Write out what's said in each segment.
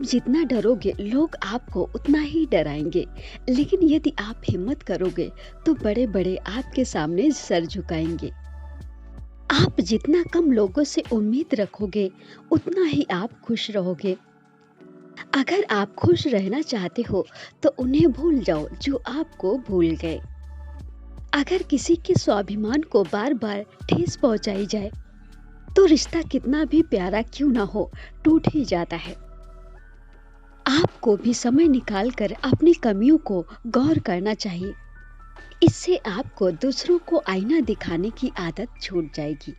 जितना डरोगे लोग आपको उतना ही डराएंगे, लेकिन यदि आप हिम्मत करोगे तो बड़े बड़े आपके सामने सर झुकाएंगे। आप जितना कम लोगों से उम्मीद रखोगे उतना ही आप खुश रहोगे। अगर आप खुश रहना चाहते हो तो उन्हें भूल जाओ जो आपको भूल गए। अगर किसी के स्वाभिमान को बार बार ठेस पहुंचाई जाए तो रिश्ता कितना भी प्यारा क्यों ना हो, टूट ही जाता है। आपको भी समय निकालकर अपनी कमियों को गौर करना चाहिए। इससे आपको दूसरों को आईना दिखाने की आदत छूट जाएगी।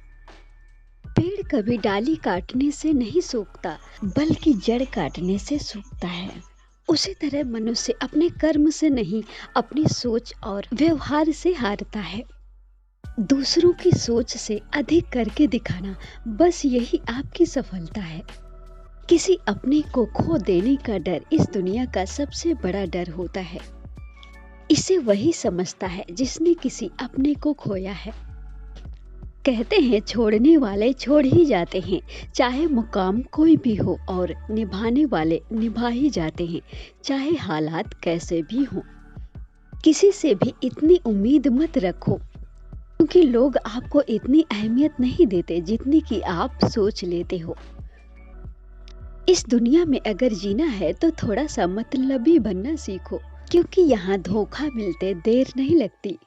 पेड़ कभी डाली काटने से नहीं सूखता, बल्कि जड़ काटने से सूखता है। उसी तरह मनुष्य अपने कर्म से नहीं, अपनी सोच और व्यवहार से हारता है। दूसरों की सोच से अधिक करके दिखाना, बस यही आपकी सफलता है। किसी अपने को खो देने का डर इस दुनिया का सबसे बड़ा डर होता है। इसे वही समझता है जिसने किसी अपने को खोया है। कहते हैं छोड़ने वाले छोड़ ही जाते हैं, चाहे मुकाम कोई भी हो, और निभाने वाले निभा ही जाते हैं, चाहे हालात कैसे भी हों। किसी से भी इतनी उम्मीद मत रखो, क्योंकि लोग आपको इतनी अहमियत नहीं देते जितनी कि आप सोच लेते हो। इस दुनिया में अगर जीना है तो थोड़ा सा मतलबी बनना सीखो, क्योंकि यहाँ धोखा मिलते देर नहीं लगती।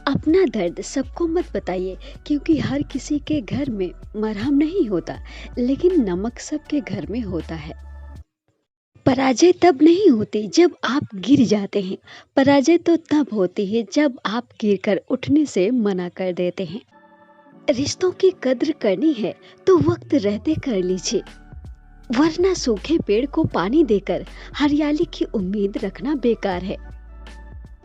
अपना दर्द सबको मत बताइए, क्योंकि हर किसी के घर में मरहम नहीं होता, लेकिन नमक सबके घर में होता है। पराजय तब नहीं होती जब आप गिर जाते हैं, पराजय तो तब होती है जब आप गिरकर उठने से मना कर देते हैं। रिश्तों की कद्र करनी है तो वक्त रहते कर लीजिए, वरना सूखे पेड़ को पानी देकर हरियाली की उम्मीद रखना बेकार है।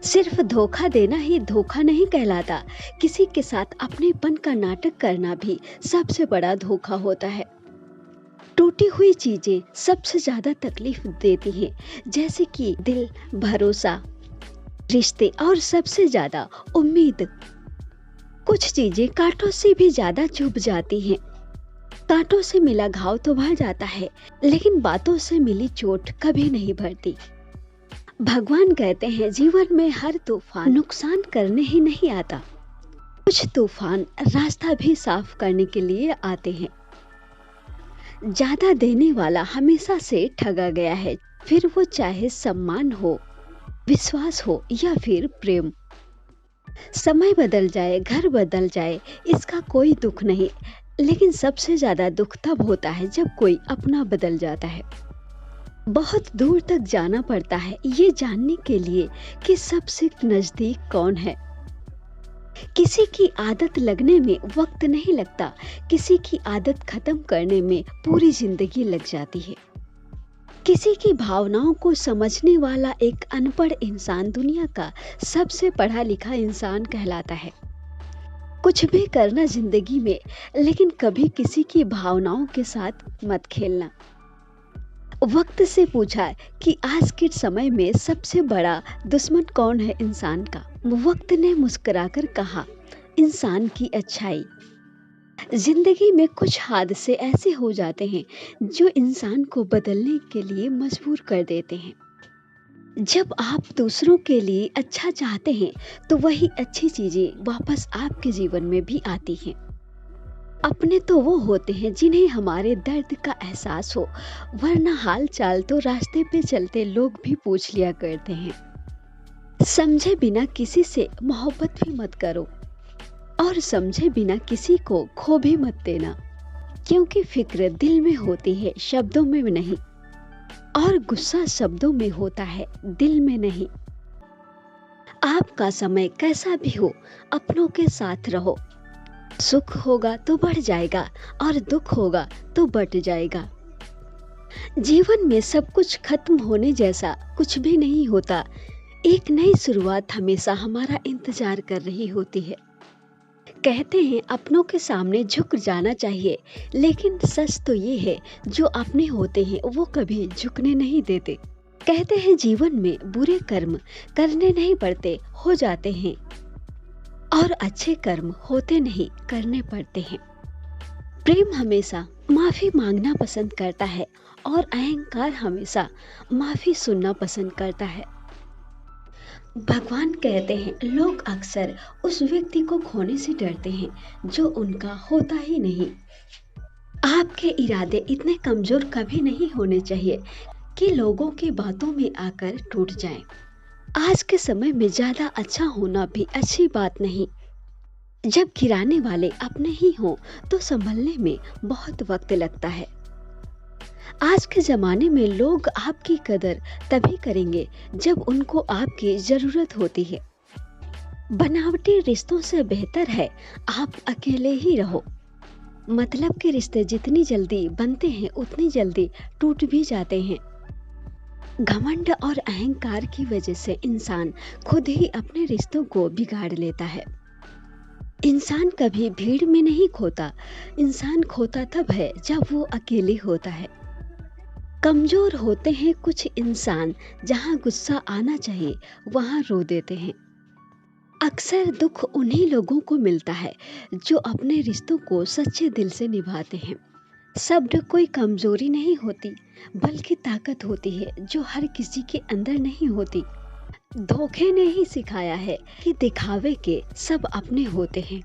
सिर्फ धोखा देना ही धोखा नहीं कहलाता, किसी के साथ अपनेपन का नाटक करना भी सबसे बड़ा धोखा होता है। टूटी हुई चीजें सबसे ज्यादा तकलीफ देती हैं, जैसे कि दिल, भरोसा, रिश्ते और सबसे ज्यादा उम्मीद। कुछ चीजें कांटों से भी ज्यादा चुभ जाती हैं। कांटों से मिला घाव तो भर जाता है, लेकिन बातों से मिली चोट कभी नहीं भरती। भगवान कहते हैं जीवन में हर तूफान नुकसान करने ही नहीं आता, कुछ तूफान रास्ता भी साफ करने के लिए आते हैं। ज्यादा देने वाला हमेशा से ठगा गया है, फिर वो चाहे सम्मान हो, विश्वास हो या फिर प्रेम। समय बदल जाए, घर बदल जाए, इसका कोई दुख नहीं, लेकिन सबसे ज्यादा दुख तब होता है जब कोई अपना बदल जाता है। बहुत दूर तक जाना पड़ता है ये जानने के लिए कि सबसे नजदीक कौन है। किसी की आदत लगने में वक्त नहीं लगता, किसी की आदत खत्म करने में पूरी जिंदगी लग जाती है। किसी की भावनाओं को समझने वाला एक अनपढ़ इंसान दुनिया का सबसे पढ़ा लिखा इंसान कहलाता है। कुछ भी करना जिंदगी में, लेकिन कभी किसी की भावनाओं के साथ मत खेलना। वक्त से पूछा कि आज के समय में सबसे बड़ा दुश्मन कौन है इंसान का? वक्त ने मुस्कुराकर कहा, इंसान की अच्छाई। जिंदगी में कुछ हादसे ऐसे हो जाते हैं जो इंसान को बदलने के लिए मजबूर कर देते हैं। जब आप दूसरों के लिए अच्छा चाहते हैं तो वही अच्छी चीजें वापस आपके जीवन में भी आती हैं। अपने तो वो होते हैं जिन्हें हमारे दर्द का एहसास हो, वरना हाल चाल तो रास्ते पे चलते लोग भी पूछ लिया करते हैं। समझे बिना किसी से मोहब्बत भी मत करो, और समझे बिना किसी को खो भी मत देना, क्योंकि फिक्र दिल में होती है, शब्दों में नहीं, और गुस्सा शब्दों में होता है, दिल में नहीं। आपका समय कैसा भी हो, अपनों के साथ रहो। सुख होगा तो बढ़ जाएगा, और दुख होगा तो बट जाएगा। जीवन में सब कुछ खत्म होने जैसा कुछ भी नहीं होता, एक नई शुरुआत हमेशा हमारा इंतजार कर रही होती है। कहते हैं अपनों के सामने झुक जाना चाहिए, लेकिन सच तो ये है जो अपने होते हैं वो कभी झुकने नहीं देते। कहते हैं जीवन में बुरे कर्म करने नहीं पड़ते, हो जाते हैं, और अच्छे कर्म होते नहीं, करने पड़ते हैं। प्रेम हमेशा मान माफ़ी मांगना पसंद करता है और अहंकार हमेशा माफ़ी सुनना पसंद करता है। भगवान कहते हैं लोग अक्सर उस व्यक्ति को खोने से डरते हैं जो उनका होता ही नहीं। आपके इरादे इतने कमज़ोर कभी नहीं होने चाहिए कि लोगों की बातों में आकर टूट जाएं। आज के समय में ज़्यादा अच्छा होना भी अच्छी बात नहीं। जब गिराने वाले अपने ही हों तो संभलने में बहुत वक्त लगता है। आज के ज़माने में लोग आपकी कदर तभी करेंगे जब उनको आपकी ज़रूरत होती है। बनावटी रिश्तों से बेहतर है आप अकेले ही रहो। मतलब के रिश्ते जितनी जल्दी बनते हैं उतनी जल्दी टूट भी जाते हैं। घमंड और अहंकार की वजह से इंसान खुद ही अपने रिश्तों को बिगाड़ लेता है। इंसान कभी भीड़ में नहीं खोता, इंसान खोता तब है जब वो अकेले होता है। कमजोर होते हैं कुछ इंसान, जहां गुस्सा आना चाहिए वहां रो देते हैं। अक्सर दुख उन्हीं लोगों को मिलता है जो अपने रिश्तों को सच्चे दिल से निभाते हैं। शब्द कोई कमजोरी नहीं होती, बल्कि ताकत होती है जो हर किसी के अंदर नहीं होती। धोखे ने ही सिखाया है कि दिखावे के सब अपने होते हैं।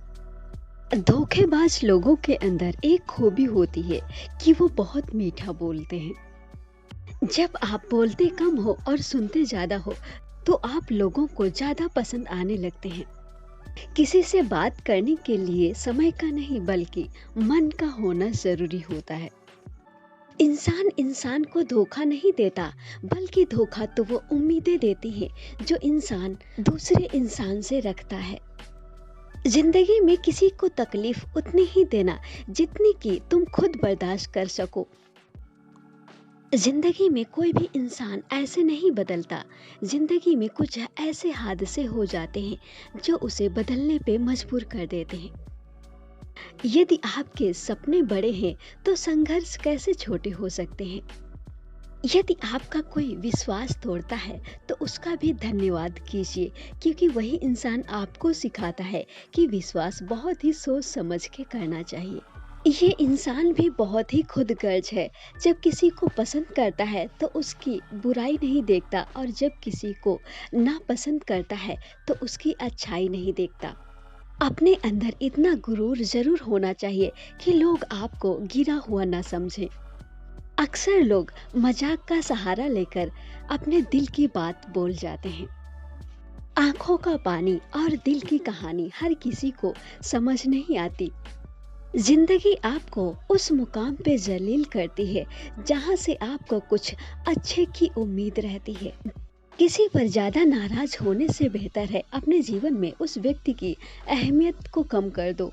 धोखेबाज लोगों के अंदर एक खूबी होती है कि वो बहुत मीठा बोलते हैं। जब आप बोलते कम हो और सुनते ज्यादा हो तो आप लोगों को ज्यादा पसंद आने लगते हैं। किसी से बात करने के लिए समय का नहीं बल्कि मन का होना जरूरी होता है। इंसान इंसान को धोखा नहीं देता, बल्कि धोखा तो वो उम्मीदें देती है जो इंसान दूसरे इंसान से रखता है। जिंदगी में किसी को तकलीफ उतनी ही देना जितनी कि तुम खुद बर्दाश्त कर सको। जिंदगी में कोई भी इंसान ऐसे नहीं बदलता। जिंदगी में कुछ ऐसे हादसे हो जाते हैं जो उसे बदलने पे मजबूर कर देते हैं। यदि आपके सपने बड़े हैं तो संघर्ष कैसे छोटे हो सकते हैं। यदि आपका कोई विश्वास तोड़ता है तो उसका भी धन्यवाद कीजिए, क्योंकि वही इंसान आपको सिखाता है कि विश्वास बहुत ही सोच समझ के करना चाहिए। ये इंसान भी बहुत ही खुदगर्ज है। जब किसी को पसंद करता है तो उसकी बुराई नहीं देखता, और जब किसी को नापसंद करता है तो उसकी अच्छाई नहीं देखता। अपने अंदर इतना गुरूर जरूर होना चाहिए कि लोग आपको गिरा हुआ ना समझें। अक्सर लोग मजाक का सहारा लेकर अपने दिल की बात बोल जाते हैं। आंखों का पानी और दिल की कहानी हर किसी को समझ नहीं आती। जिंदगी आपको उस मुकाम पे जलील करती है जहां से आपको कुछ अच्छे की उम्मीद रहती है। किसी पर ज्यादा नाराज होने से बेहतर है अपने जीवन में उस व्यक्ति की अहमियत को कम कर दो।